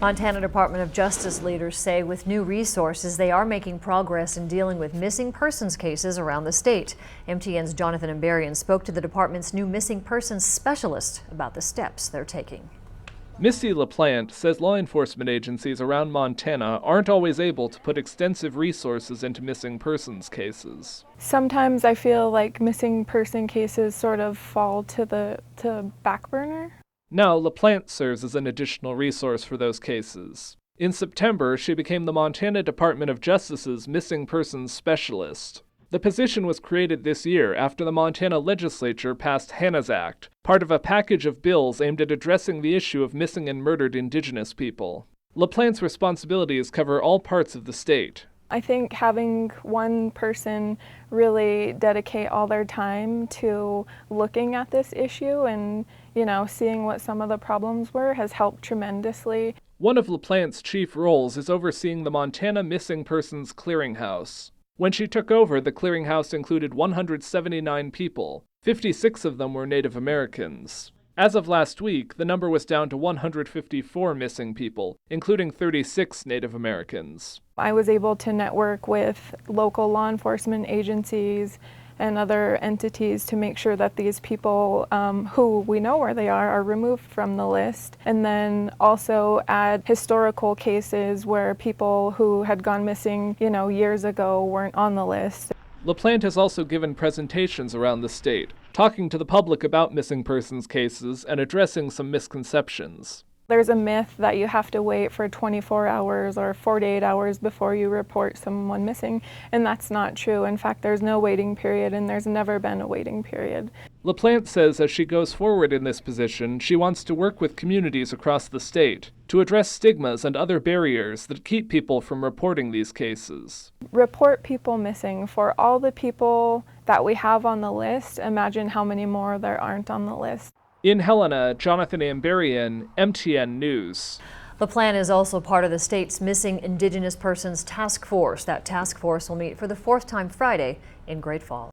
Montana Department of Justice leaders say with new resources, they are making progress in dealing with missing persons cases around the state. MTN's Jonathan Ambarian spoke to the department's new missing persons specialist about the steps they're taking. Misty LaPlante says law enforcement agencies around Montana aren't always able to put extensive resources into missing persons cases. Sometimes I feel like missing person cases sort of fall to the back burner. Now, LaPlante serves as an additional resource for those cases. In September, she became the Montana Department of Justice's missing persons specialist. The position was created this year after the Montana legislature passed Hannah's Act, part of a package of bills aimed at addressing the issue of missing and murdered Indigenous people. LaPlante's responsibilities cover all parts of the state. I think having one person really dedicate all their time to looking at this issue and, seeing what some of the problems were has helped tremendously. One of LaPlante's chief roles is overseeing the Montana Missing Persons Clearinghouse. When she took over, the clearinghouse included 179 people. 56 of them were Native Americans. As of last week, the number was down to 154 missing people, including 36 Native Americans. I was able to network with local law enforcement agencies and other entities to make sure that these people who we know where they are removed from the list, and then also add historical cases where people who had gone missing, years ago weren't on the list. LaPlante has also given presentations around the state, talking to the public about missing persons cases and addressing some misconceptions. There's a myth that you have to wait for 24 hours or 48 hours before you report someone missing, and that's not true. In fact, there's no waiting period, and there's never been a waiting period. LaPlante says as she goes forward in this position, she wants to work with communities across the state to address stigmas and other barriers that keep people from reporting these cases. Report people missing. For all the people that we have on the list, imagine how many more there aren't on the list. In Helena, Jonathan Ambarian, MTN News. LaPlante is also part of the state's Missing Indigenous Persons Task Force. That task force will meet for the fourth time Friday in Great Falls.